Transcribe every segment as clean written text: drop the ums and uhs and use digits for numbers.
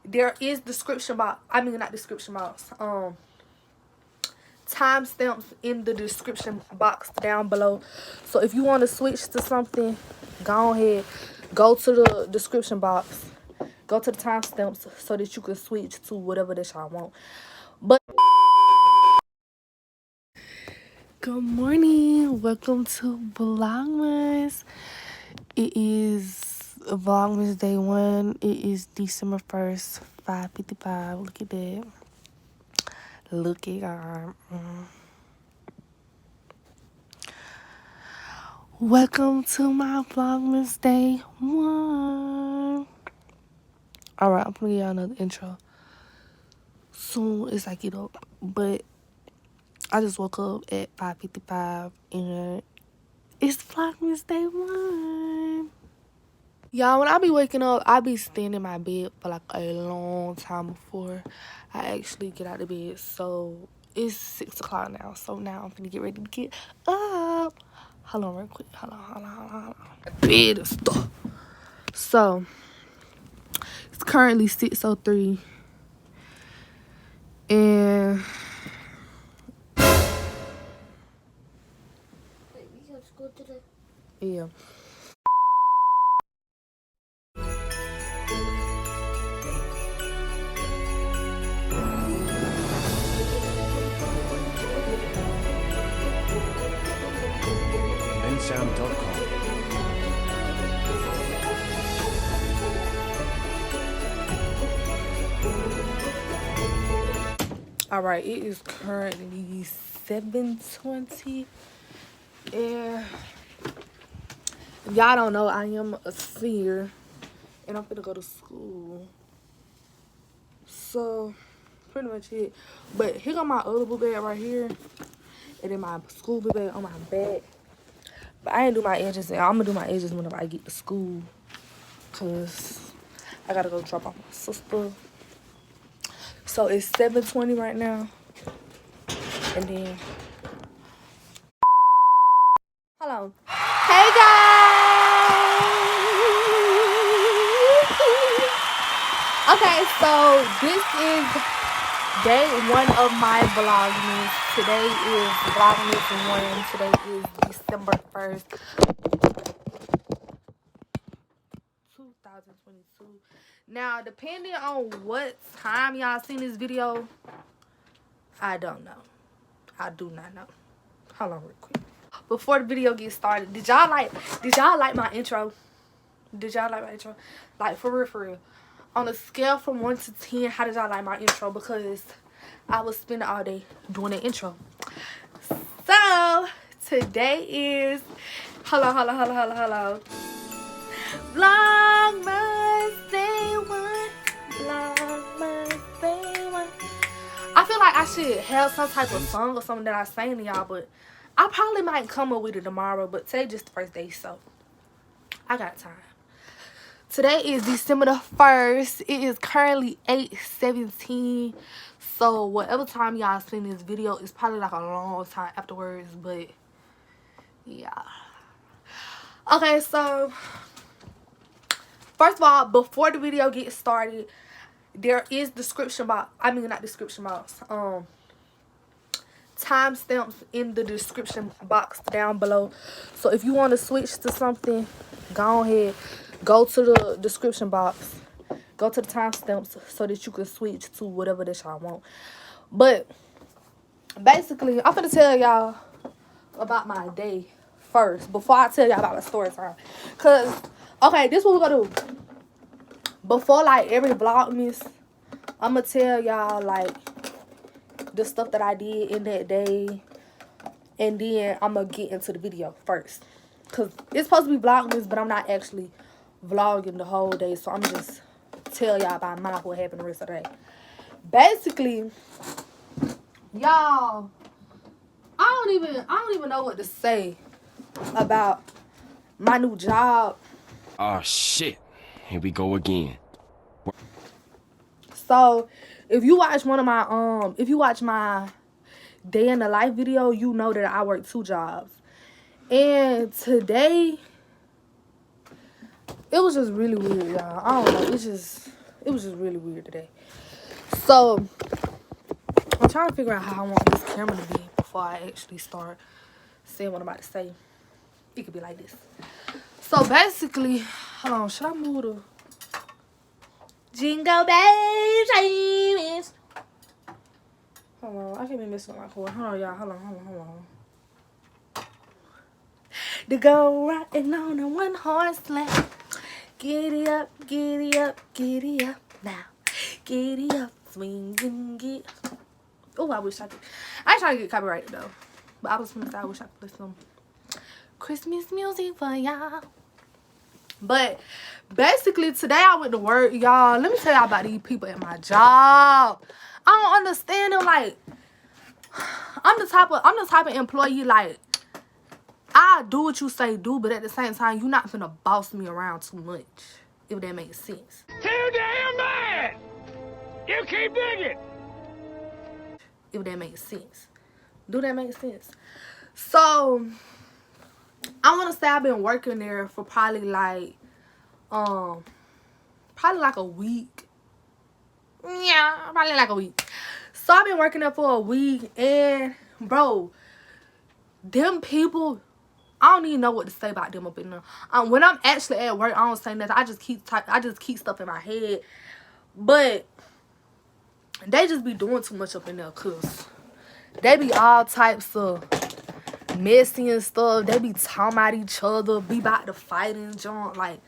There is description box. I mean, not description box. Timestamps in the description box down below. So if you want to switch to something, go ahead, go to the description box, go to the timestamps so that you can switch to whatever that y'all want. But good morning, welcome to Vlogmas. It is Vlogmas day 1. It is December 1st, 5:55. Look at that. Look at God. Welcome to my Vlogmas day 1. Alright, I'm gonna give y'all another intro soon as I get up. But I just woke up at 5:55 and it's Vlogmas day 1. Y'all, when I be waking up, I be staying in my bed for like a long time before I actually get out of bed. So it's 6 o'clock now. So now I'm gonna get ready to get up. Hold on real quick. Hold on. Bed and stuff. So it's currently 6:03. And You have school today? yeah. Sound.com. All right, it is currently 7:20, and if y'all don't know, I am a senior, and I'm gonna go to school. So, pretty much it. But here got my other book bag right here, and then my school book bag on my back. But I ain't do my edges, and I'm gonna do my edges whenever I get to school, cause I gotta go drop off my sister. So it's 7:20 right now, and then hold on. Hey guys. Okay, so this is day 1 of my Vlogmas. Today is Vlogmas 1. Today is December 1st, 2022. Now, depending on what time y'all seen this video, I don't know. I do not know. Hold on real quick. Before the video gets started, did y'all like my intro? Did y'all like my intro? Like, for real. On a scale from 1 to 10, how did y'all like my intro? Because I was spending all day doing the intro. So, today is... Hello. Vlogmas day 1. Vlogmas day 1. I feel like I should have some type of song or something that I sang to y'all, but I probably might come up with it tomorrow. But today just the first day, so I got time. Today is December the 1st. It is currently 8:17. So whatever time y'all seen this video, it's probably like a long time afterwards. But yeah. Okay, so first of all, before the video gets started, there is description box. I mean, not description box. Timestamps in the description box down below. So if you want to switch to something, go ahead, go to the description box, go to the timestamps so that you can switch to whatever that y'all want. But basically, I'm gonna tell y'all about my day first before I tell y'all about my story time. Cause okay, this is what we're gonna do. Before like every Vlogmas, I'm gonna tell y'all like the stuff that I did in that day, and then I'm gonna get into the video first, cause it's supposed to be Vlogmas, but I'm not actually vlogging the whole day, so I'm just tell y'all about what happened the rest of the day. Basically, y'all, I don't even know what to say about my new job. Oh shit, here we go again. So if you watch one of my if you watch my day in the life video, you know that I work 2 jobs. And today it was just really weird, y'all. I don't know. It was just really weird today. So I'm trying to figure out how I want this camera to be before I actually start saying what I'm about to say. It could be like this. So basically, hold on, should I move the Jingle Bells? Hold on, I can't be messing with my cord. Hold on, y'all. Hold on. To go riding on a 1-horse sled. Giddy up, giddy up, giddy up now. Giddy up, swing and get. Oh, I wish I could. I ain't trying to get copyrighted though. But I was gonna say I wish I could play some Christmas music for y'all. But basically today I went to work, y'all. Let me tell y'all about these people at my job. I don't understand them. Like, I'm the type of employee, like, I do what you say do, but at the same time, you're not finna boss me around too much, if that makes sense. Too damn bad! You keep digging! If that makes sense. Do that make sense? So, I want to say I've been working there for probably like a week. Yeah, probably like a week. So, I've been working there for a week, and, bro, them people, I don't even know what to say about them up in there. When I'm actually at work, I don't say nothing. I just keep stuff in my head. But they just be doing too much up in there, cause they be all types of messy and stuff. They be talking about each other, be about to fight and jump, like.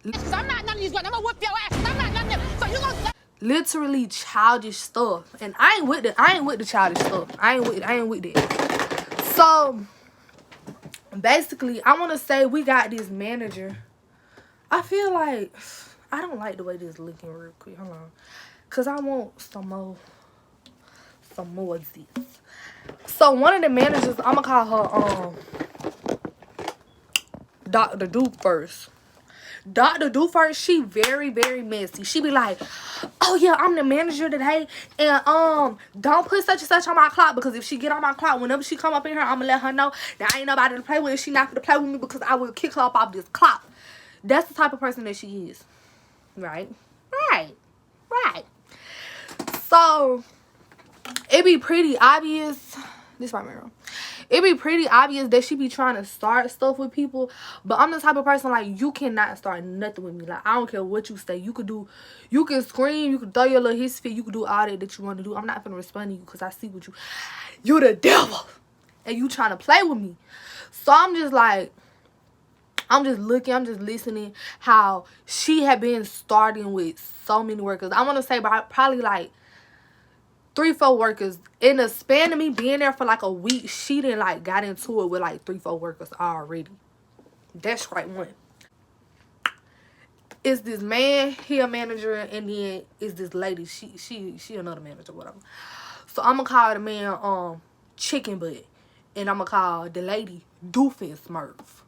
Cause I'm not none of these girls. I'm gonna whoop your ass. I'm not none of them. So you gonna Literally childish stuff, and I ain't with the childish stuff. I ain't with it. So basically, I want to say we got this manager. I feel like I don't like the way this looking real quick. Hold on, cause I want some more of this. So one of the managers, I'm gonna call her Dr. Doofus. Dr. Doofus, she very, very messy. She be like, oh yeah, I'm the manager today, and don't put such and such on my clock, because if she get on my clock, whenever she come up in here, I'm gonna let her know that I ain't nobody to play with, and she not gonna play with me, because I will kick her up off this clock. That's the type of person that she is. Right. So it be pretty obvious. This right mirror. It be pretty obvious that she be trying to start stuff with people, but I'm the type of person, like, you cannot start nothing with me. Like, I don't care what you say. You can scream, you can throw your little hissy fit, you can do all that you want to do. I'm not gonna respond to you, because I see what you the devil, and you trying to play with me. So I'm just like, I'm just looking, I'm just listening how she had been starting with so many workers. I want to say probably like 3-4 workers. In the span of me being there for like a week, she done like got into it with like 3-4 workers already. That's right one. It's this man, he a manager, and then it's this lady, she another manager, whatever. So I'm gonna call the man Chicken Butt, and I'm gonna call the lady Doofenshmirtz.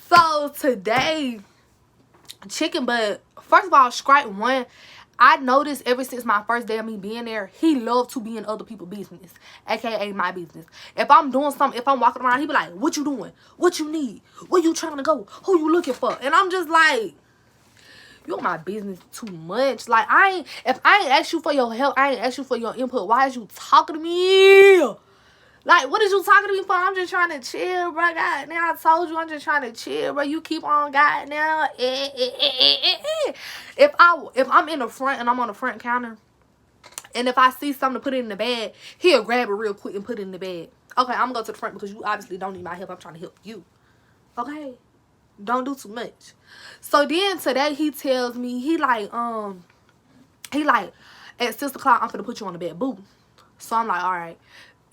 So today, Chicken Butt, first of all, strike one, I noticed ever since my first day of me being there, he loved to be in other people's business, aka my business. If I'm doing something, if I'm walking around, he be like, what you doing? What you need? Where you trying to go? Who you looking for? And I'm just like, you in my business too much. Like, if I ain't asked you for your help, I ain't asked you for your input, why is you talking to me? Like, what is you talking to me for? I'm just trying to chill, bro. God, now I told you I'm just trying to chill, bro. You keep on, God, now. If I'm in the front and I'm on the front counter, and if I see something to put it in the bag, he'll grab it real quick and put it in the bag. Okay, I'm gonna go to the front because you obviously don't need my help. I'm trying to help you. Okay? Don't do too much. So then today he tells me, he like, at 6 o'clock, I'm gonna put you on the bed booth. So I'm like, all right.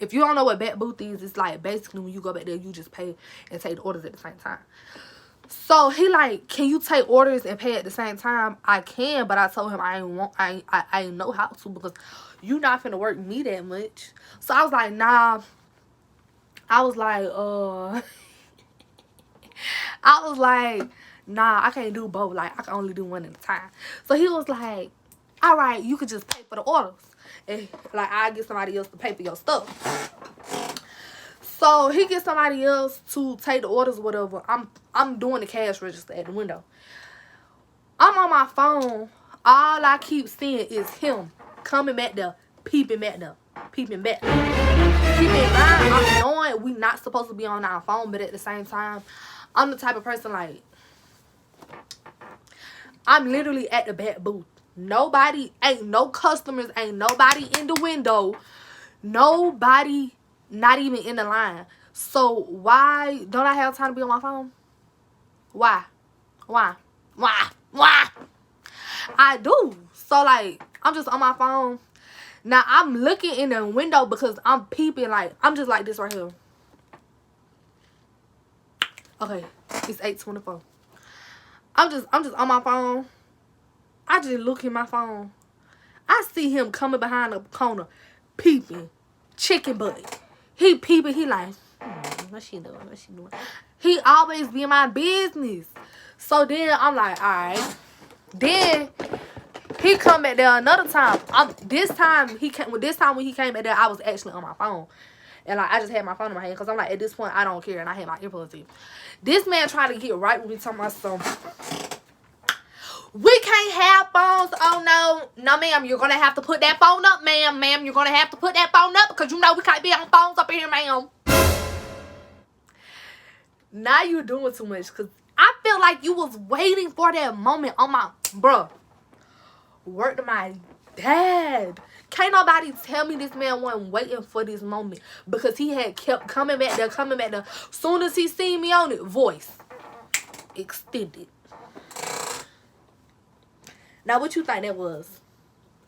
If you don't know what back booth is, it's like basically when you go back there, you just pay and take the orders at the same time. So he like, can you take orders and pay at the same time? I can, but I told him I ain't know how to, because you not finna work me that much. So I was like, nah. I was like, nah, I can't do both. Like, I can only do one at a time. So he was like, all right, you could just pay for the orders. And, like, I'll get somebody else to pay for your stuff. So he gets somebody else to take the orders or whatever. I'm doing the cash register at the window. I'm on my phone. All I keep seeing is him coming back there, peeping back there, peeping back. Keep in mind, I'm knowing we not supposed to be on our phone, but at the same time, I'm the type of person, like, I'm literally at the back booth. Nobody, ain't no customers, ain't nobody in the window. Nobody, not even in the line. So why don't I have time to be on my phone? Why? I do. So, like, I'm just on my phone. Now, I'm looking in the window because I'm peeping, like, I'm just like this right here. Okay, it's 8:24. I'm just on my phone. I just look in my phone. I see him coming behind the corner, peeping, chicken butt. He peeping, he like, what she doing? He always be in my business. So then I'm like, all right. Then he come back there another time. This time when he came back there, I was actually on my phone. And, like, I just had my phone in my hand. Because I'm like, at this point, I don't care. And I had my earplugs in. This man tried to get right with me, talking about something. We can't have phones. Oh, no. No, ma'am. You're going to have to put that phone up, ma'am. Ma'am, you're going to have to put that phone up. Because you know we can't be on phones up in here, ma'am. Now you're doing too much. Because I feel like you was waiting for that moment on my... Bruh. Word to my dad. Can't nobody tell me this man wasn't waiting for this moment. Because he had kept coming back there. Soon as he seen me on it, voice extended. Now, what you think that was?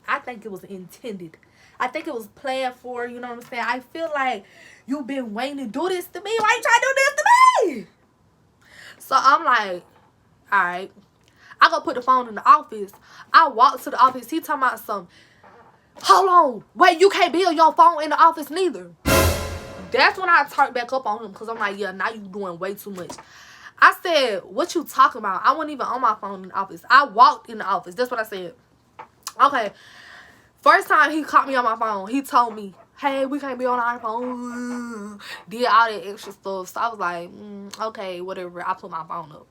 I think it was intended. I think it was planned for, you know what I'm saying? I feel like you've been waiting to do this to me. Why you trying to do this to me? So, I'm like, all right. I go put the phone in the office. I walk to the office. He talking about something. Hold on. Wait, you can't be on your phone in the office neither. That's when I turned back up on him. Because I'm like, yeah, now you doing way too much. I said, what you talking about? I wasn't even on my phone in the office. I walked in the office. That's what I said. Okay. First time he caught me on my phone, he told me, hey, we can't be on our phone. Did all that extra stuff. So I was like, okay, whatever. I put my phone up.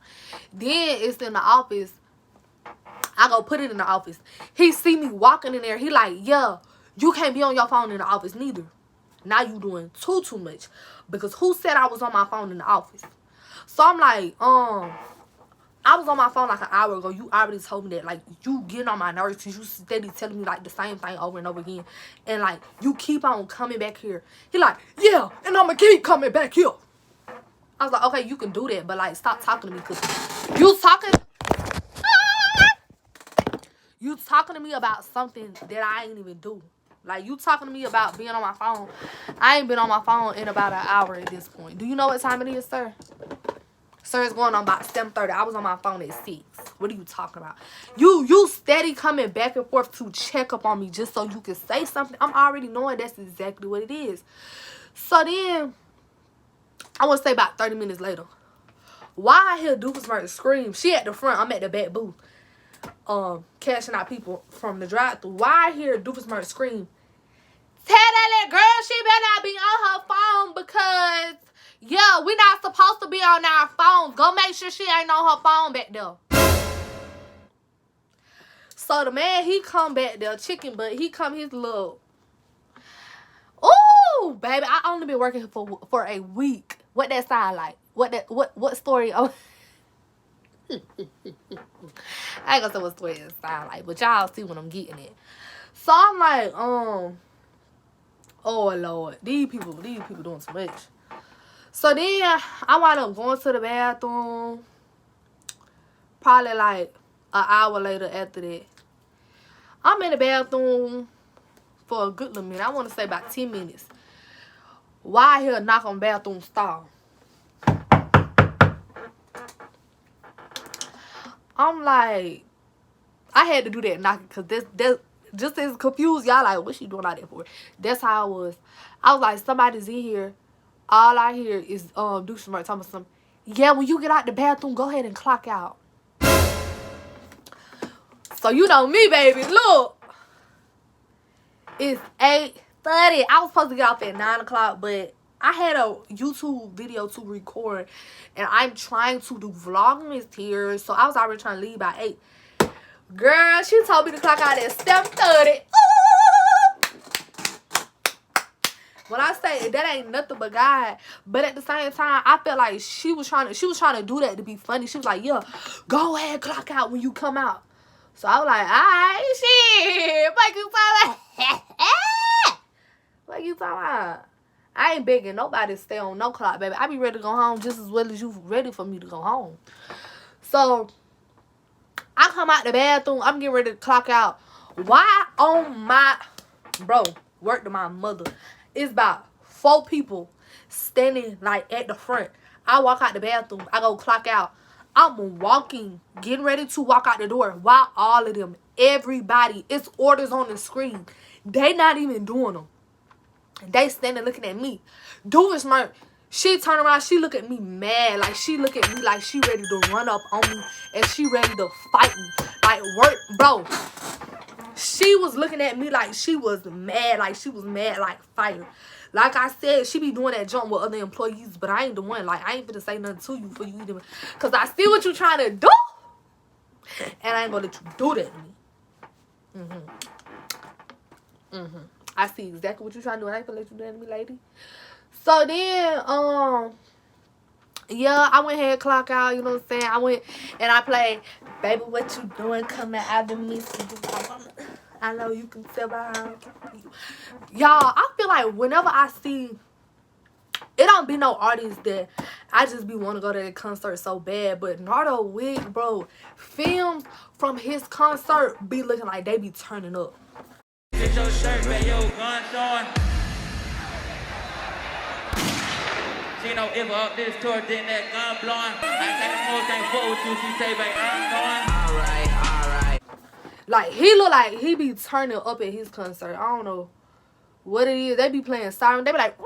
Then it's in the office. I go put it in the office. He see me walking in there. He like, yeah, you can't be on your phone in the office neither. Now you doing too much. Because who said I was on my phone in the office? So I'm like, I was on my phone like an hour ago. You already told me that. Like, you getting on my nerves because you steady telling me, like, the same thing over and over again. And, like, you keep on coming back here. He like, yeah, and I'm going to keep coming back here. I was like, okay, you can do that. But, like, stop talking to me because you talking to me about something that I ain't even do. Like, you talking to me about being on my phone. I ain't been on my phone in about an hour at this point. Do you know what time it is, sir? Sir, it's going on about 7:30. I was on my phone at 6. What are you talking about? You steady coming back and forth to check up on me just so you can say something. I'm already knowing that's exactly what it is. So then, I want to say about 30 minutes later. Why I hear Doofusburg scream? She at the front. I'm at the back booth. Cashing out people from the drive-thru. Why I hear Doofusburg scream? Tell that little girl she better not be on her phone because, yeah, we not supposed to be on our phones. Go make sure she ain't on her phone back there. So the man, he come back there, chicken butt. He come his little, ooh, baby, I only been working for a week. What that sound like? What story? Oh, I ain't gonna say what story it sound like, but y'all see what I'm getting at. So I'm like, oh Lord, these people doing too much. So then I wound up going to the bathroom. Probably like an hour later after that. I'm in the bathroom for a good little minute. I want to say about 10 minutes. Why I hear a knock on the bathroom stall? I'm like, I had to do that knocking because that's just as confused. Y'all like, what she doing out there for? That's how I was. I was like, somebody's in here. All I hear is Doofusburg talking about something. Yeah, when you get out the bathroom, go ahead and clock out. So you know me, baby. Look. It's 8:30. I was supposed to get off at 9 o'clock, but I had a YouTube video to record. And I'm trying to do Vlogmas here. So I was already trying to leave by 8. Girl, she told me to clock out at 7:30. When I say that ain't nothing but God, but at the same time, I felt like she was trying to do that to be funny. She was like, yeah, go ahead, clock out when you come out. So I was like, alright, shit. What you talking about? What you talking about? I ain't begging nobody to stay on no clock, baby. I be ready to go home just as well as you ready for me to go home. So I come out the bathroom. I'm getting ready to clock out. Why on my... Bro, work to my mother. It's about 4 people standing like at the front. I walk out the bathroom. I go clock out. I'm walking, getting ready to walk out the door. While all of them, everybody, it's orders on the screen. They not even doing them. They standing looking at me. Doofus Merc, she turn around, she look at me mad. Like she look at me like she ready to run up on me. And she ready to fight me. Like work, bro. She was looking at me like she was mad. Like she was mad like fire. Like I said, she be doing that jump with other employees. But I ain't the one. Like I ain't finna say nothing to you for you either. Cause I see what you trying to do. And I ain't gonna let you do that to me. I see exactly what you trying to do. And I ain't gonna let you do that to me, lady. So then, yeah, I went ahead, clock out, you know what I'm saying? I went and I played, baby, what you doing coming out of me? I know you can tell by how. Y'all, I feel like whenever I see, it don't be no artist that I just be want to go to the concert so bad. But Nardo Wig, bro, films from his concert be looking like they be turning up. Get your shirt, man, yo, gun showing. She know if up this tour, then that gun blowing. I think the most ain't fuck with you, she say, babe, I'm going. Alright. Like, he look like he be turning up at his concert. I don't know what it is. They be playing siren. They be like,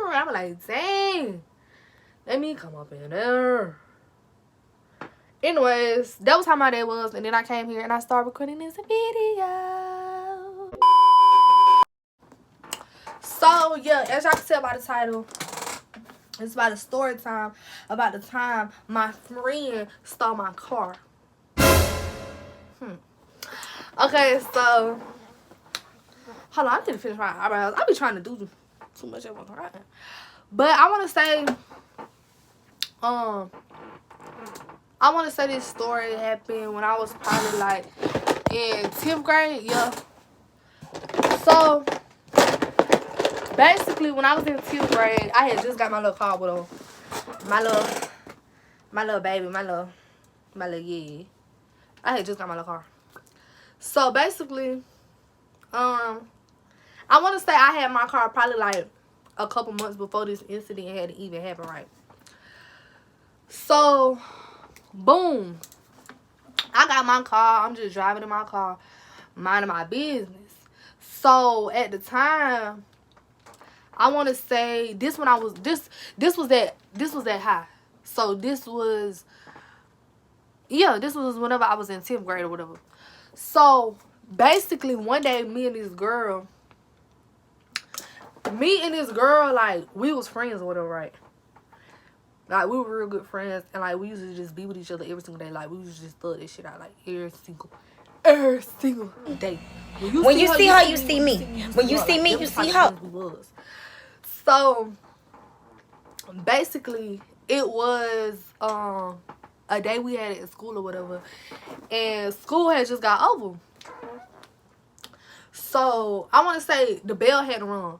I'm like, dang. Let me come up in there. Anyways, that was how my day was. And then I came here and I started recording this video. So, yeah, as y'all can tell by the title, it's about a story time about the time my friend stole my car. Okay, so hold on, I need to finish my eyebrows. I be trying to do too much at one time. But I wanna say this story happened when I was probably like in 10th grade, yeah. So basically when I was in 10th grade, I had just got my little car with my little baby, my little yeah. I had just got my little car. So basically, I want to say I had my car probably like a couple months before this incident had even happened, right? So, boom. I got my car. I'm just driving in my car, minding my business. So, at the time, I want to say this when I was, this was that high. So, this was whenever I was in 10th grade or whatever. So, basically, one day, me and this girl, like, we was friends or whatever, right? Like, we were real good friends, and, like, we used to just be with each other every single day. Like, we used to just thug this shit out, like, every single day. When you see her, you see me. When you see me, you see her. So, basically, it was, a day we had at school or whatever, and school had just got over. So I want to say the bell had rung.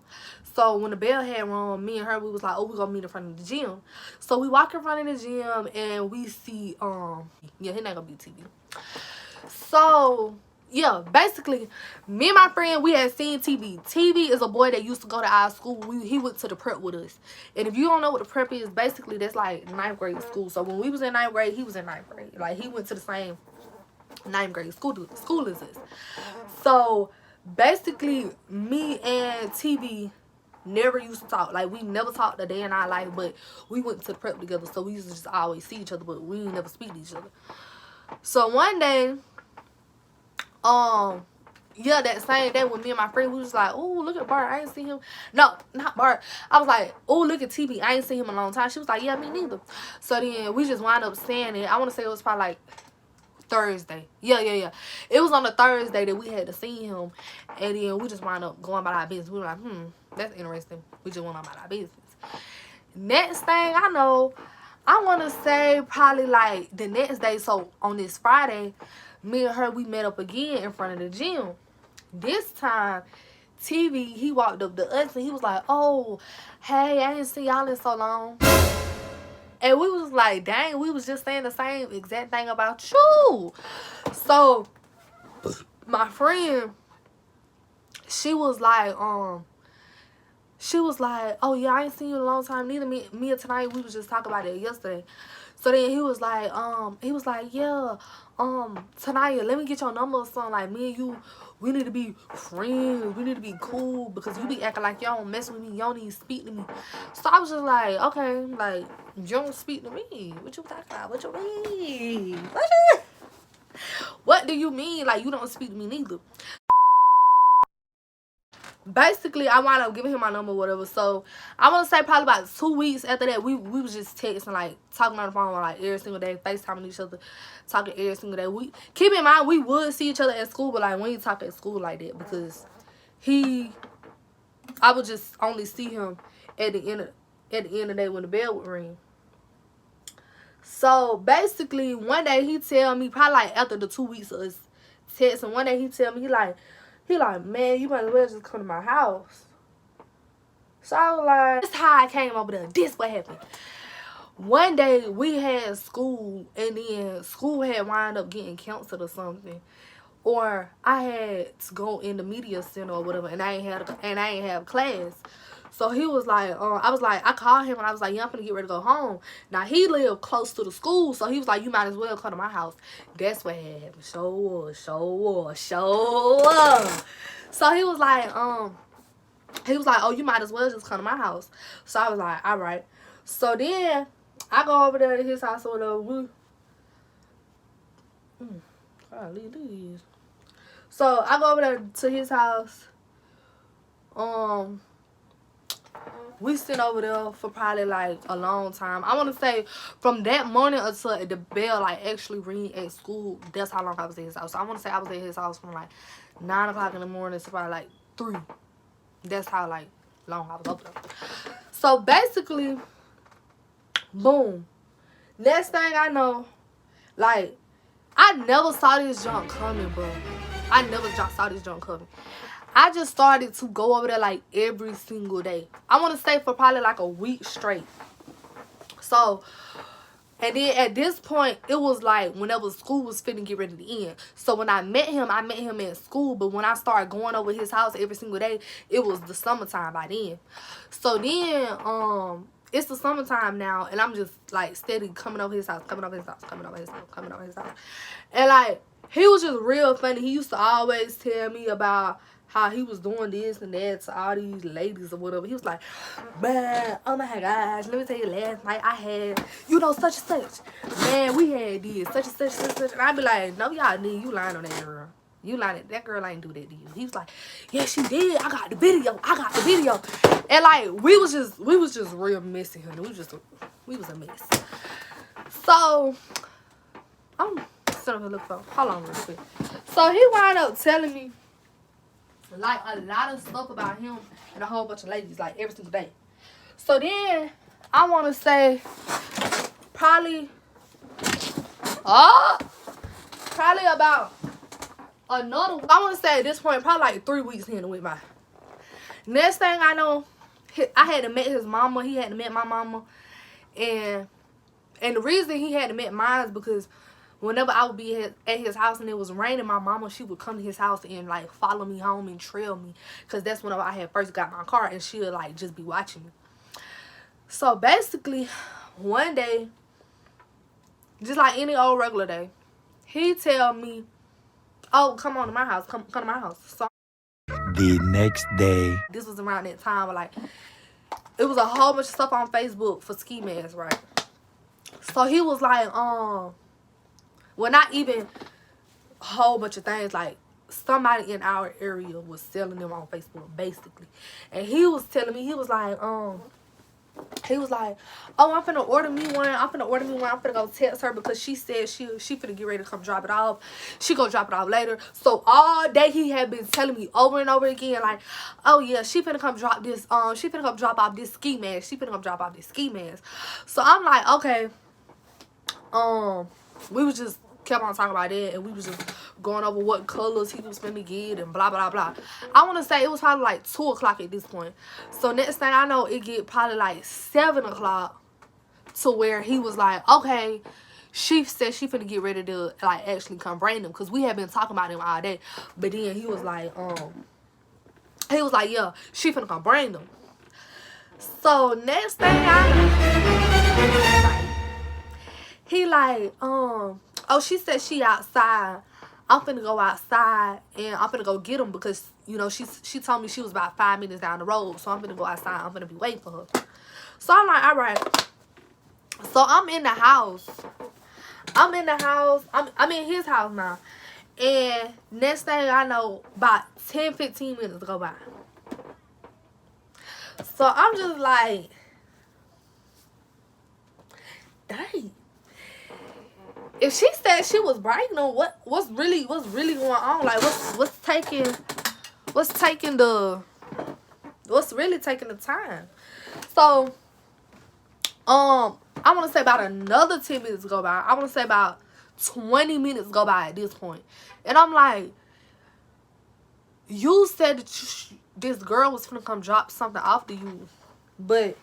So when the bell had rung, me and her, we was like, oh, we gonna meet in front of the gym. So we walk in front of the gym and we see yeah, his name gonna be TV. So yeah, basically, me and my friend, we had seen TV. TV is a boy that used to go to our school. He went to the prep with us. And if you don't know what the prep is, basically, that's like 9th grade school. So when we was in 9th grade, he was in 9th grade. Like, he went to the same 9th grade school as us. So, basically, me and TV never used to talk. Like, we never talked a day in our life, but we went to the prep together, so we used to just always see each other, but we ain't never speak to each other. So one day, yeah, that same day when me and my friend, we was like, oh, look at Bart, I ain't seen him. No, not Bart. I was like, oh, look at TB, I ain't seen him in a long time. She was like, yeah, me neither. So then we just wound up saying it. I want to say it was probably like Thursday. Yeah. It was on the Thursday that we had to see him. And then we just wound up going about our business. We were like, that's interesting. We just went on about our business. Next thing I know, I want to say probably like the next day. So on this Friday, me and her, we met up again in front of the gym. This time, TV, he walked up to us and he was like, oh, hey, I didn't see y'all in so long. And we was like, dang, we was just saying the same exact thing about you. So, my friend, she was like, oh yeah, I ain't seen you in a long time neither. Me and tonight, we was just talking about it yesterday. So then he was like, yeah, Tanaya, let me get your number or something. Like, me and you, we need to be friends. We need to be cool because you be acting like y'all don't mess with me. Y'all don't even speak to me. So I was just like, okay, like, you don't speak to me. What you talking about? What you mean? What do you mean? Like, you don't speak to me neither. Basically, I wound up giving him my number or whatever. So, I want to say probably about 2 weeks after that, we was just texting, like, talking on the phone, like, every single day, FaceTiming each other, talking every single day. Keep in mind, we would see each other at school, but, like, we ain't talk at school like that because I would just only see him at the end of the day when the bell would ring. So, basically, one day he tell me, probably, like, after the 2 weeks of us texting, one day he tell me, he like, man, you might as well just come to my house. So I was like, this how I came over there. This what happened. One day we had school, and then school had wound up getting canceled or something. Or I had to go in the media center or whatever, and I ain't have class. So he was like, I called him and I was like, yeah, I'm finna get ready to go home. Now he lived close to the school, so he was like, you might as well come to my house. That's what had happened. Show was. So he was like, oh, you might as well just come to my house. So I was like, all right. So then I go over there to his house or whatever. So I go over there to his house. We sit over there for probably like a long time. I want to say from that morning until the bell like actually ring at school, that's how long I was at his house. So I want to say I was at his house from like 9 o'clock in the morning to probably like 3. That's how like long I was over there. So basically, boom. Next thing I know, like, I never saw this junk coming, bro. I never saw this junk coming. I just started to go over there like every single day. I want to say for probably like a week straight. So, and then at this point, it was like whenever school was finna get ready to end. So when I met him at school. But when I started going over his house every single day, it was the summertime by then. So then, it's the summertime now, and I'm just like steady coming over his house. And like, he was just real funny. He used to always tell me about how he was doing this and that to all these ladies or whatever. He was like, man, oh my gosh, let me tell you, last night I had, such and such. Man, we had this, such and such. And I'd be like, no, y'all didn't. You lying on that girl. You lying. That girl ain't do that to you. He was like, yeah, she did. I got the video. And like, we was just real messy, honey. We was a mess. So, I'm sitting up here looking for, hold on real quick. So he wound up telling me like a lot of stuff about him and a whole bunch of ladies, like every single day. So then I want to say probably about another, I want to say at this point probably like 3 weeks in with my next thing I know, I had to meet his mama. He had to meet my mama, and the reason he had to meet mine is because whenever I would be at his house and it was raining, my mama, she would come to his house and like follow me home and trail me, because that's whenever I had first got my car, and she would like just be watching me. So basically, one day, just like any old regular day, he tell me, oh, come on to my house, come to my house. So The next day. This was around that time, like, it was a whole bunch of stuff on Facebook for ski masks, right? So he was like, well, not even a whole bunch of things, like, somebody in our area was selling them on Facebook, basically. And he was telling me, he was like, oh, I'm finna order me one. I'm finna go text her because she said she finna get ready to come drop it off. She gonna drop it off later. So all day he had been telling me over and over again, like, oh yeah, she finna come drop this, she finna come drop off this ski mask. She finna come drop off this ski mask. So I'm like, okay. We was just kept on talking about that, and we was just going over what colors he was finna get and blah blah blah. I want to say it was probably like 2 o'clock at this point. So next thing I know, it get probably like 7 o'clock to where he was like, okay, she said she finna get ready to like actually come bring them, because we had been talking about him all day. But then he was like, yeah, she finna come bring them. So next thing I know, he like, oh, she said she outside. I'm finna go outside and I'm finna go get him because, you know, she told me she was about 5 minutes down the road. So I'm finna go outside. I'm finna be waiting for her. So I'm like, all right. So I'm in the house. I'm in his house now. And next thing I know, about 10-15 minutes go by. So I'm just like, dang. If she said she was bragging on what's really going on, like what's really taking the time. So I want to say about another 10 minutes go by. I want to say about 20 minutes go by at this point. And I'm like, you said that this girl was finna come drop something off to you, but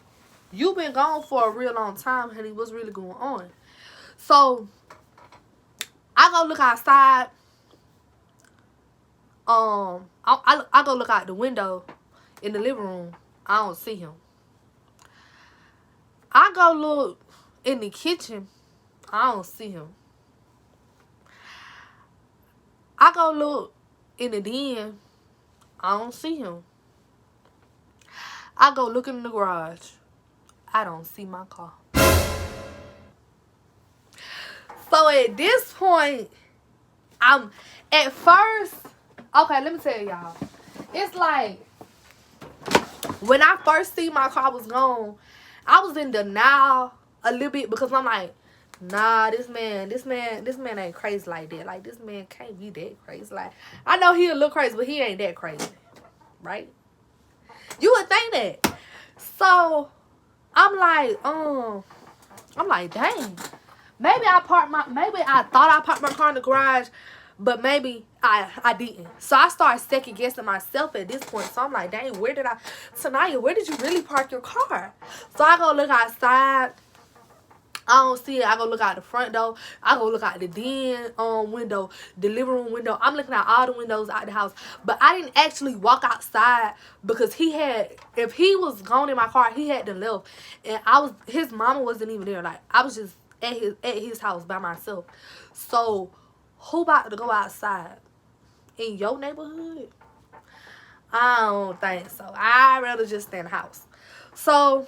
you been gone for a real long time, honey. What's really going on? So I go look outside. I go look out the window in the living room. I don't see him. I go look in the kitchen. I don't see him. I go look in the den. I don't see him. I go look in the garage. I don't see my car. So at this point, I'm at first, okay, let me tell y'all. It's like, when I first see my car was gone, I was in denial a little bit because I'm like, nah, this man ain't crazy like that. Like, this man can't be that crazy. Like, I know he a little crazy, but he ain't that crazy, right? You would think that. So I'm like, dang. Maybe I thought I parked my car in the garage, but maybe I didn't. So I started second guessing myself at this point. So I'm like, dang, Tanaya, where did you really park your car? So I go look outside. I don't see it. I go look out the front door. I go look out the den window, the living room window. I'm looking at all the windows out the house. But I didn't actually walk outside because if he was gone in my car, he had to left. And his mama wasn't even there. Like, I was just at his house by myself. So who about to go outside? In your neighborhood? I don't think so. I'd rather just stay in the house. So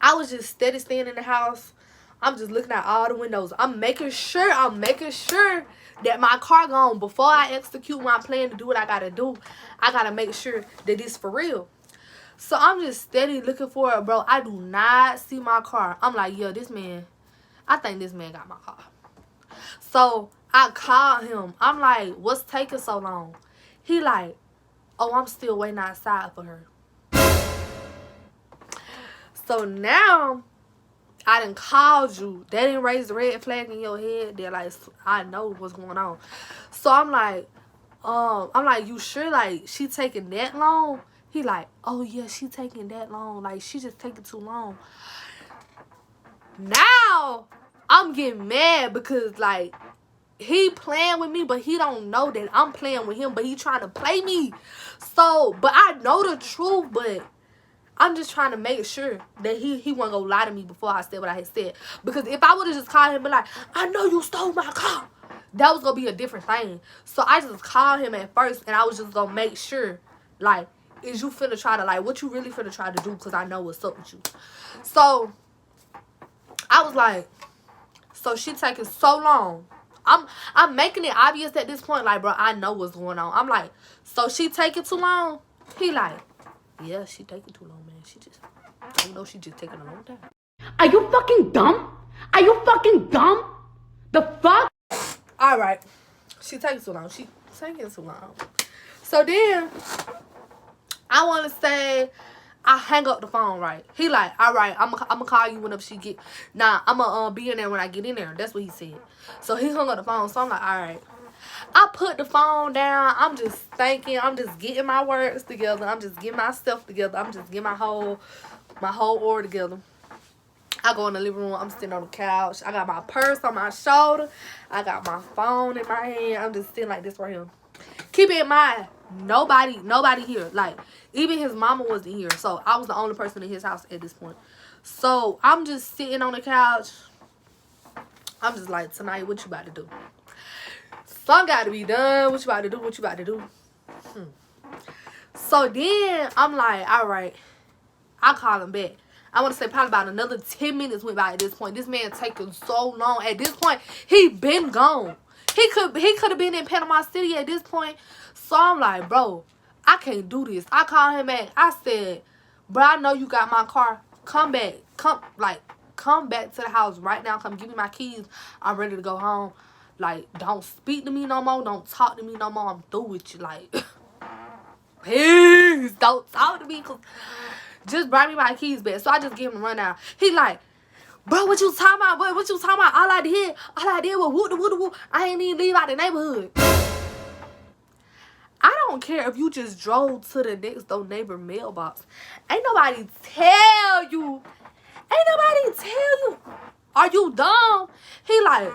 I was just steady staying in the house. I'm just looking at all the windows. I'm making sure that my car gone. Before I execute my plan to do what I gotta do, I gotta make sure that it's for real. So I'm just steady looking for it, bro. I do not see my car. I'm like, yo, I think this man got my car. So I called him. I'm like, what's taking so long? He like, oh, I'm still waiting outside for her. So now I done called you. They didn't raise the red flag in your head. They're like, I know what's going on. So I'm like, you sure, like, she taking that long? He like, oh yeah, she taking that long. Like, she just taking too long. Now I'm getting mad because, like, he playing with me, but he don't know that I'm playing with him, but he trying to play me. So, but I know the truth, but I'm just trying to make sure that he wasn't gonna lie to me before I said what I had said. Because if I would have just called him and be like, I know you stole my car, that was gonna be a different thing. So I just called him at first, and I was just gonna make sure, like, is you finna try to, like, what you really finna try to do? Because I know what's up with you. So I was like, so she taking so long. I'm making it obvious at this point, like, bro, I know what's going on. I'm like, so she taking too long? He like, yeah, she taking too long, man. She just, I know she just taking a long time. Are you fucking dumb? Are you fucking dumb? The fuck? All right, she taking too long. She taking too long. So then I want to say, I hang up the phone, right? He like, all right, I'm gonna call you whenever she get. Nah, I'm gonna be in there when I get in there. That's what he said. So he hung up the phone. So I'm like, all right. I put the phone down. I'm just thinking. I'm just getting my words together. I'm just getting myself together. I'm just getting my whole order together. I go in the living room. I'm sitting on the couch. I got my purse on my shoulder. I got my phone in my hand. I'm just sitting like this right here. Keep in mind, nobody here. Like, even his mama wasn't here. So I was the only person in his house at this point. So I'm just sitting on the couch. I'm just like, tonight, what you about to do? Something got to be done. What you about to do? What you about to do? So then I'm like, all right. I'll call him back. I want to say probably about another 10 minutes went by at this point. This man taking so long. At this point, he been gone. He could have been in Panama City at this point. So I'm like, bro, I can't do this. I called him back. I said, bro, I know you got my car. Come back. Come back to the house right now. Come give me my keys. I'm ready to go home. Like, don't speak to me no more. Don't talk to me no more. I'm through with you. Like, please don't talk to me. Cause just bring me my keys back. So I just give him a rundown. He like, bro, what you talking about? What you talking about? All I did was whoop. I ain't even leave out the neighborhood. I don't care if you just drove to the next door neighbor mailbox. Ain't nobody tell you. Are you dumb? He like,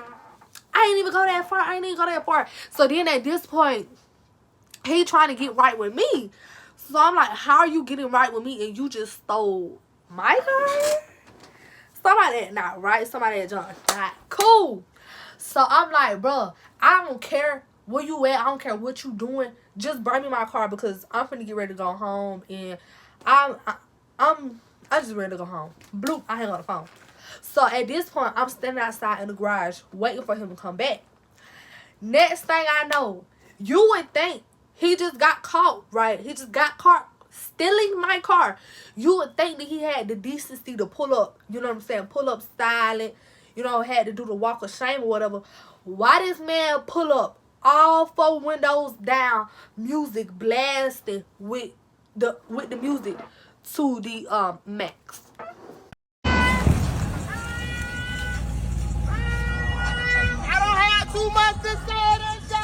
I ain't even go that far. So then at this point, he trying to get right with me. So I'm like, how are you getting right with me and you just stole my car? Somebody that not right. Somebody that not cool. So I'm like, bro, I don't care where you at. I don't care what you doing. Just bring me my car because I'm finna get ready to go home. And I'm just ready to go home. Bloop, I hang on the phone. So at this point, I'm standing outside in the garage waiting for him to come back. Next thing I know, you would think he just got caught, right? He just got caught stealing my car. You would think that he had the decency to pull up, you know what I'm saying? Pull up silent, you know, had to do the walk of shame or whatever. Why this man pull up all 4 windows down, music blasting with the music to the max? I don't have too much to say today.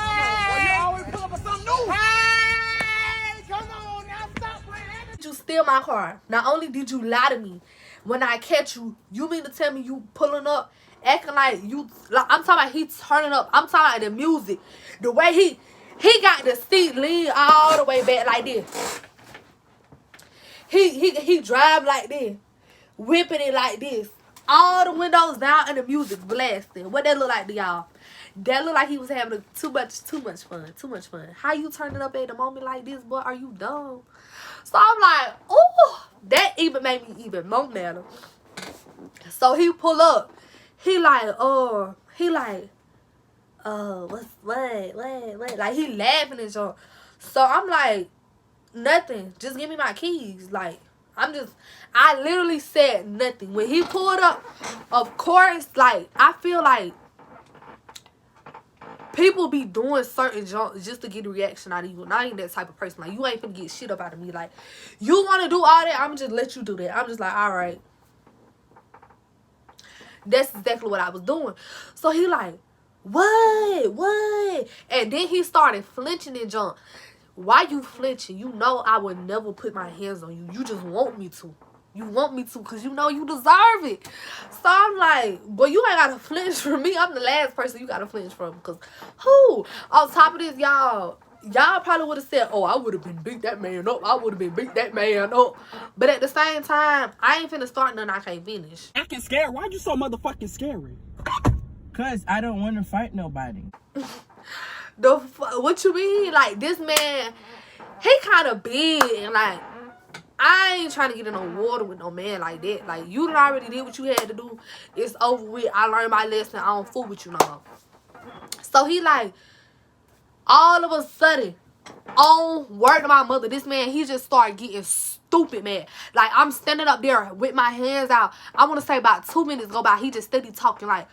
Well, you always pull up with something new. Hey, come on now, stop playing. You steal my car. Not only did you lie to me, when I catch you, you mean to tell me you pulling up, acting like you, like, I'm talking about he turning up. I'm talking about the music. The way he got the seat lean all the way back like this. He drive like this, whipping it like this. All the windows down and the music blasting. What that look like to y'all? That look like he was having too much fun. How you turning up at the moment like this, boy? Are you dumb? So I'm like, oh, that even made me even more madder. So he pull up. He like, what? Like, he laughing and so. So I'm like, nothing. Just give me my keys. Like, I literally said nothing. When he pulled up, of course, like, I feel like people be doing certain junk just to get a reaction out of you. And I ain't that type of person. Like, you ain't finna get shit up out of me. Like, you want to do all that, I'm just let you do that. I'm just like, all right. That's exactly what I was doing. So he like, what? And then he started flinching and junk. Why you flinching? You know I would never put my hands on you. You just want me to. You want me to because you know you deserve it. So I'm like, boy, you ain't got to flinch from me. I'm the last person you got to flinch from. Because who? On top of this, y'all probably would have said, oh, I would have been beat that man up. But at the same time, I ain't finna start nothing I can't finish. Acting scared? Why you so motherfucking scary? Because I don't want to fight nobody. What you mean? Like, this man, he kind of big. And, like, I ain't trying to get in no water with no man like that. Like, you done already did what you had to do. It's over with. I learned my lesson. I don't fool with you no more. So, he, like, all of a sudden, on word to my mother, this man, he just started getting stupid mad. Like, I'm standing up there with my hands out. I want to say about 2 minutes go by. He just steady talking like,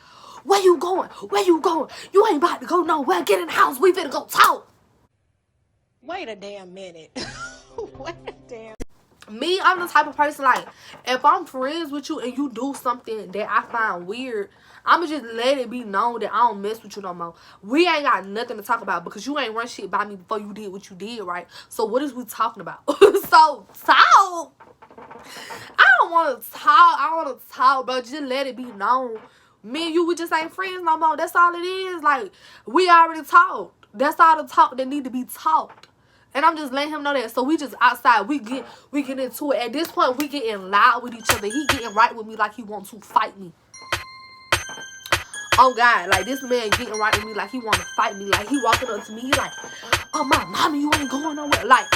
where you going? Where you going? You ain't about to go nowhere. Get in the house. We finna go talk. Wait a damn minute. Wait a damn. Me, I'm the type of person, like, if I'm friends with you and you do something that I find weird, I'ma just let it be known that I don't mess with you no more. We ain't got nothing to talk about because you ain't run shit by me before you did what you did, right? So what is we talking about? So talk. I don't want to talk. I don't want to talk, bro. Just let it be known. Me and you, we just ain't friends no more. That's all it is. Like, we already talked. That's all the talk that need to be talked. And I'm just letting him know that. So we just outside. We get into it. At this point, we getting loud with each other. He getting right with me like he wants to fight me. Oh, God. Like, this man getting right with me like he want to fight me. Like, he walking up to me. He like, oh, my mama, you ain't going nowhere. Like,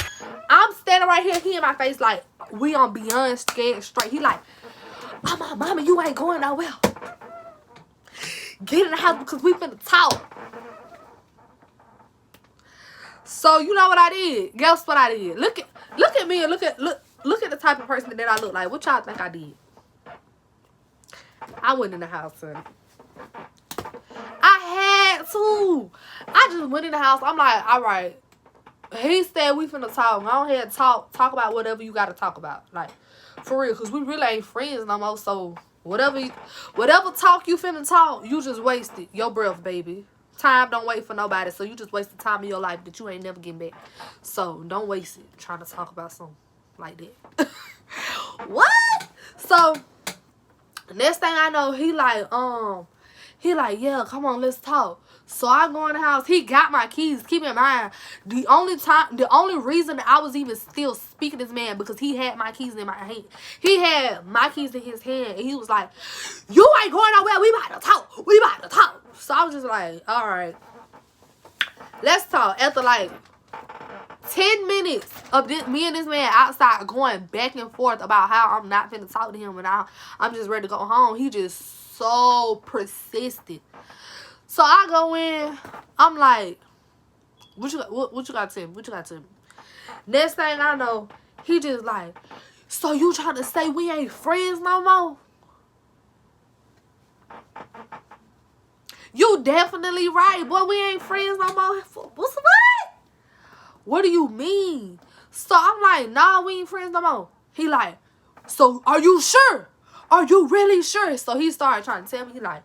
I'm standing right here. He in my face like, we on beyond scared straight. He like, oh, my mama, you ain't going nowhere. Get in the house because we finna talk. So you know what I did? Guess what I did? Look at me and look at the type of person that I look like. What y'all think I did? I went in the house, son. I had to. I just went in the house. I'm like, all right. He said we finna talk. Go ahead and talk about whatever you gotta talk about. Like, for real, because we really ain't friends no more. So whatever talk you finna talk, you just wasted your breath, baby. Time don't wait for nobody, so you just wasted time of your life that you ain't never getting back. So don't waste it trying to talk about something like that. What? So next thing I know, he like, yeah, come on, let's talk. So I go in the house. He got my keys. Keep in mind, the only reason that I was even still speaking to this man because he had my keys in my hand. He had my keys in his hand, and he was like, "You ain't going nowhere. We about to talk. We about to talk." So I was just like, "All right, let's talk." After like 10 minutes of me and this man outside going back and forth about how I'm not finna talk to him and I'm just ready to go home. He just so persistent. So I go in, I'm like, what you got to tell me? What you got to tell me? Next thing I know, he just like, so you trying to say we ain't friends no more? You definitely right, boy. We ain't friends no more. What's what? What do you mean? So I'm like, nah, we ain't friends no more. He like, so are you sure? Are you really sure? So he started trying to tell me, he like,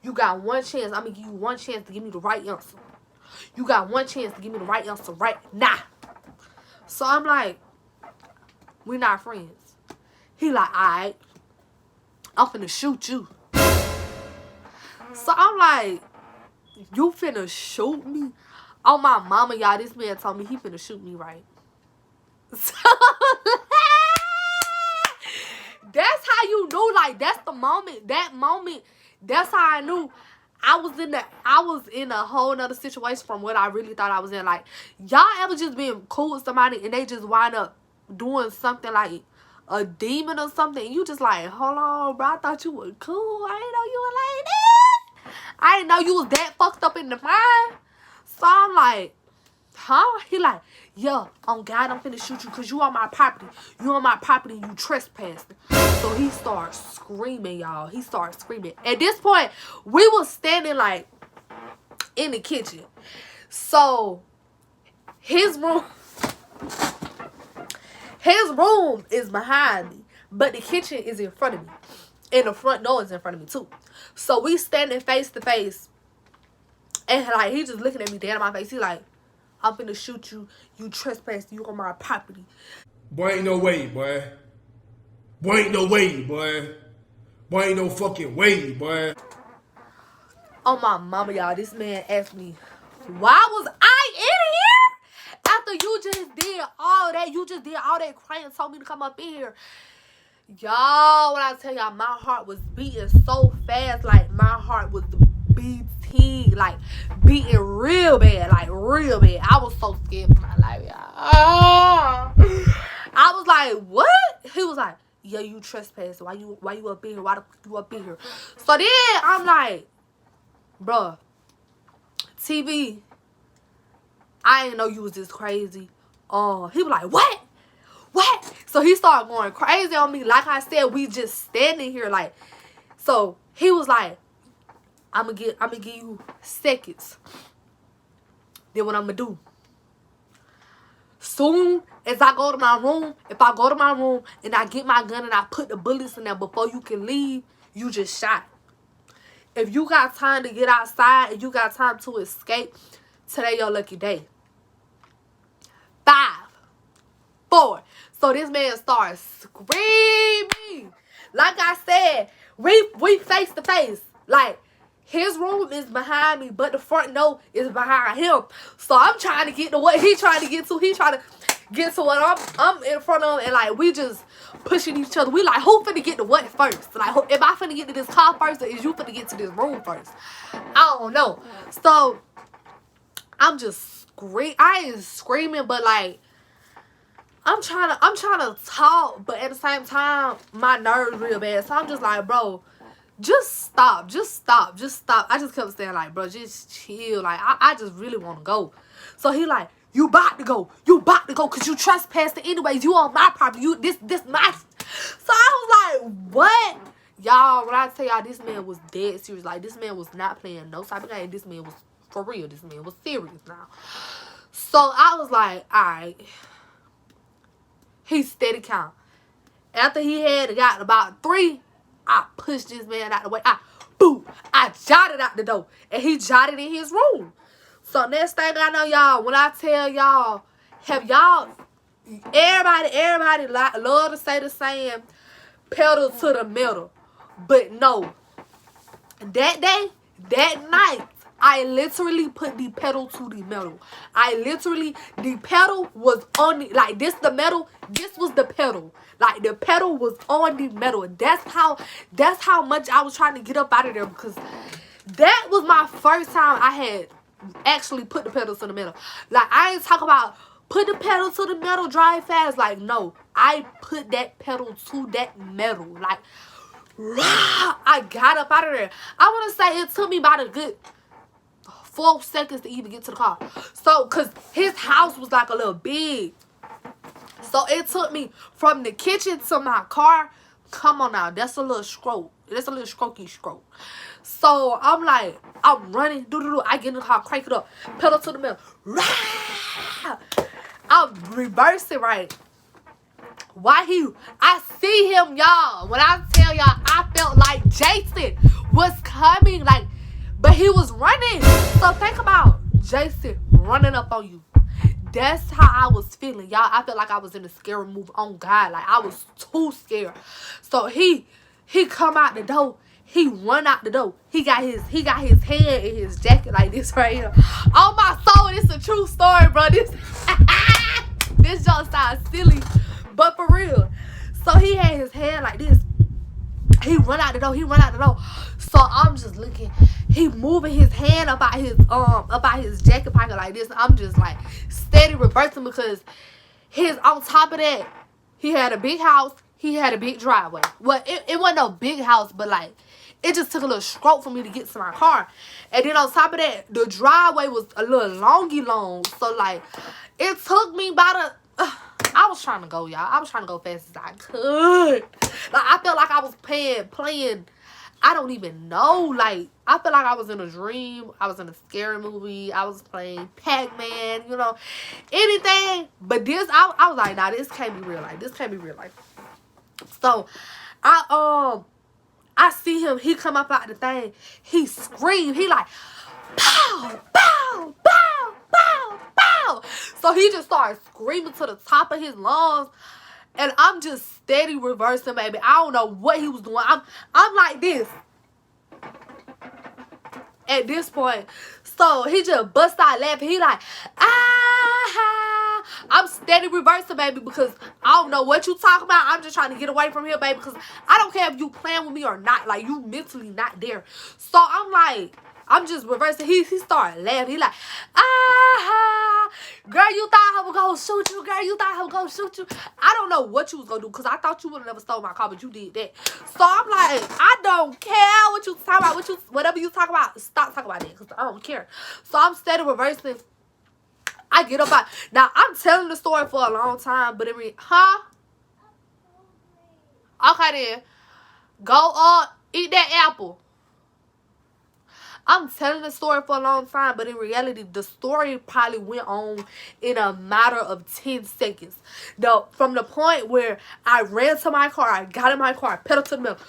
you got one chance. I'm going to give you one chance to give me the right answer. You got one chance to give me the right answer right now. So I'm like, we not friends. He like, all right, I'm finna shoot you. So I'm like, you finna shoot me? Oh, my mama, y'all, this man told me he finna shoot me, right? So that's how you knew, like, that's the moment, that's how I knew I was in a whole nother situation from what I really thought I was in. Like, y'all ever just been cool with somebody and they just wind up doing something like a demon or something, and you just like, hold on, bro, I thought you were cool. I didn't know you were like that. I didn't know you was that fucked up in the mind. So I'm like, huh? He like, yeah, on God, I'm finna shoot you because you on my property. You on my property and you trespassing. So he starts screaming, y'all. He starts screaming. At this point, we was standing like in the kitchen. So his room is behind me, but the kitchen is in front of me. And the front door is in front of me too. So we standing face to face. And like, he just looking at me dead in my face. He like, I'm finna shoot you. You trespassed. You on my property. Boy, ain't no way, boy. Boy, ain't no way, boy. Boy, ain't no fucking way, boy. Oh, my mama, y'all. This man asked me, why was I in here? After you just did all that. You just did all that crying and told me to come up in here. Y'all, when I tell y'all, my heart was beating so fast. Like, my heart was beating, like beating real bad, like real bad. I was so scared for my life, y'all. I was like, what? He was like, yeah, you trespassing. Why you up in here? Why the fuck you up in here? So then I'm like, bruh, TV, I didn't know you was this crazy. He was like, what? What? So he started going crazy on me. Like I said, we just standing here like. So he was like, I'm gonna give you seconds. Then what I'm gonna do? Soon as I go to my room, if I go to my room and I get my gun and I put the bullets in there before you can leave, you just shot. If you got time to get outside and you got time to escape, today your lucky day. 5, 4. So this man starts screaming. Like I said, we face to face. Like, his room is behind me, but the front door is behind him. So I'm trying to get to what he trying to get to. He trying to get to what I'm in front of, and like we just pushing each other. We like, who finna get to what first? Like, am I finna get to this car first, or is you finna get to this room first? I don't know. So I'm just I ain't screaming, but like I'm trying to talk, but at the same time my nerves real bad. So I'm just like, bro, just stop. I just kept saying like, bro, just chill. Like I just really want to go. So he like, you about to go because you trespassing anyways. You on my property. This my. So I was like, what? Y'all, when I tell y'all, this man was dead serious. Like, this man was not playing no type of game. This man was for real. This man was serious now. So I was like, all right. He steady count. After he had got about 3, I pushed this man out the way. I jotted out the door. And he jotted in his room. So next thing I know, y'all, when I tell y'all, everybody love to say the saying, pedal to the metal. But no. That day, that night, I literally put the pedal to the metal. The pedal was on the, like this the metal, this was the pedal. Like the pedal was on the metal. That's how much I was trying to get up out of there, because that was my first time I had actually put the pedal to the metal. Like, I ain't talk about put the pedal to the metal, drive fast. Like, no, I put that pedal to that metal. Like, I got up out of there. I want to say it took me about a good 4 seconds to even get to the car. So, because his house was like a little big. So, it took me from the kitchen to my car. Come on now. That's a little stroke. That's a little strokey stroke. So, I'm like, I'm running. I get in the car, crank it up. Pedal to the metal. I'm reversing right. I see him, y'all. When I tell y'all, I felt like Jason was coming. Like, but he was running. So think about Jason running up on you. That's how I was feeling, y'all. I felt like I was in a scary movie. On God, like I was too scared. So he come out the door. He run out the door. He got his hand in his jacket like this right here. Oh my soul, this a true story, bro. This just sounds silly, but for real. So he had his hand like this. He run out the door. So I'm just looking. He moving his hand about his jacket pocket like this. I'm just like steady reversing, because on top of that, he had a big house. He had a big driveway. Well, it wasn't no big house, but like it just took a little stroke for me to get to my car. And then on top of that, the driveway was a little long. So like it took me about I was trying to go, y'all. I was trying to go fast as I could. Like, I felt like I was playing, I don't even know. Like, I felt like I was in a dream. I was in a scary movie. I was playing Pac-Man, you know, anything. But this, I was like, nah, this can't be real life. This can't be real life. So, I see him. He come up out the thing. He screamed. He like, pow, pow, pow, pow, pow. So he just started screaming to the top of his lungs. And I'm just steady reversing, baby. I don't know what he was doing. I'm like this. At this point. So he just bust out laughing. He like, ah. I'm steady reversing, baby, because I don't know what you talking about. I'm just trying to get away from here, baby, because I don't care if you playing with me or not. Like, you mentally not there. So I'm like, I'm just reversing. He started laughing. He like, ah, girl, you thought I was gonna shoot you. Girl, you thought I was gonna shoot you. I don't know what you was gonna do because I thought you would have never stole my car, but you did that. So I'm like, I don't care what you talking about. Whatever you talk about, stop talking about that because I don't care. So I'm steady reversing. I get up out. Now I'm telling the story for a long time, but huh? Okay then, go up, eat that apple. I'm telling the story for a long time, but in reality, the story probably went on in a matter of 10 seconds. From the point where I ran to my car, I got in my car, pedal to the metal.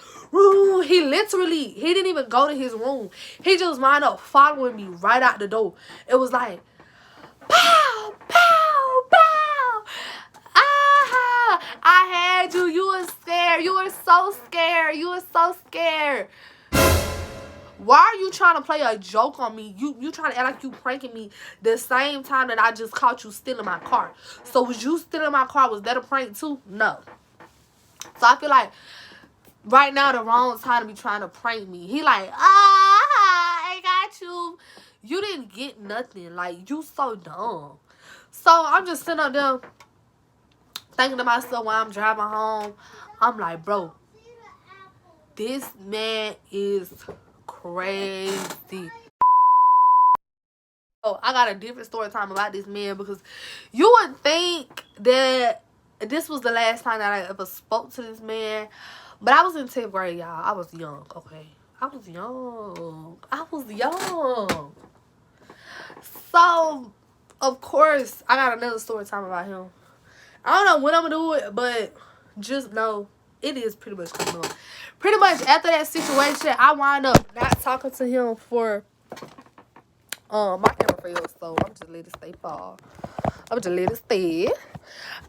He didn't even go to his room. He just wound up following me right out the door. It was like, pow, pow, pow. Ah, I had you. You were scared. You were so scared. You were so scared. Why are you trying to play a joke on me? You trying to act like you pranking me the same time that I just caught you stealing my car. So was you stealing my car? Was that a prank too? No. So I feel like right now the wrong time to be trying to prank me. He like, I got you. You didn't get nothing. Like, you so dumb. So I'm just sitting up there thinking to myself while I'm driving home. I'm like, bro, this man is crazy. Oh, I got a different story time about this man because you would think that this was the last time that I ever spoke to this man. But I was in 10th grade, y'all. I was young, okay? I was young. So, of course, I got another story time about him. I don't know when I'm going to do it, but just know it is pretty much coming up. Pretty much after that situation, I wind up not talking to him for my camera failed, so I'm just let it stay fall. I'm just let it stay.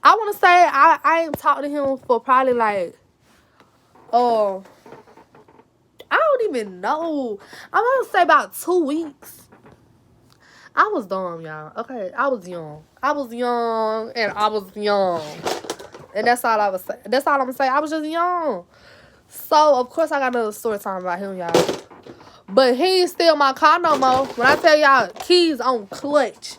I want to say I ain't talked to him for probably like I don't even know. I'm gonna say about 2 weeks. I was dumb, y'all. Okay, I was young. And that's all I was saying. That's all I'm gonna say. I was just young. So, of course, I got another story time about him, y'all. But he ain't steal my car no more. When I tell y'all, keys on clutch.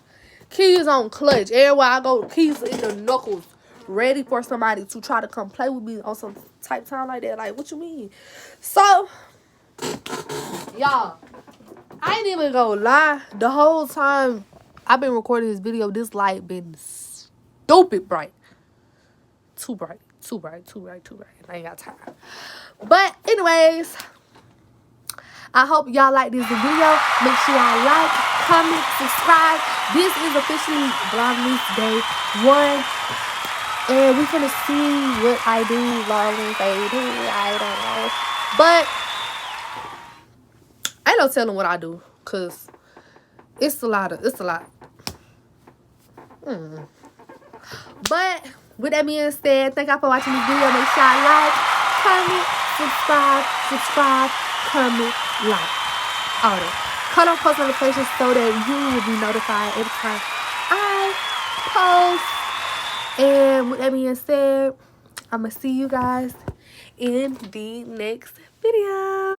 Keys on clutch. Everywhere I go, keys in the knuckles. Ready for somebody to try to come play with me on some type time like that. Like, what you mean? So, y'all, I ain't even gonna lie. The whole time I've been recording this video, this light been stupid bright. Too bright. I ain't got time. But anyways, I hope y'all like this video. Make sure y'all like, comment, subscribe. This is officially Vlogmas Day 1. And we finna see what I do. Vlogmas Day 2. I don't know. But ain't no telling what I do. Cause it's a lot. But with that being said, thank y'all for watching this video. Make sure y'all like, comment, subscribe, comment, like. All that. Cut on post notifications so that you will be notified every time I post. And with that being said, I'm going to see you guys in the next video.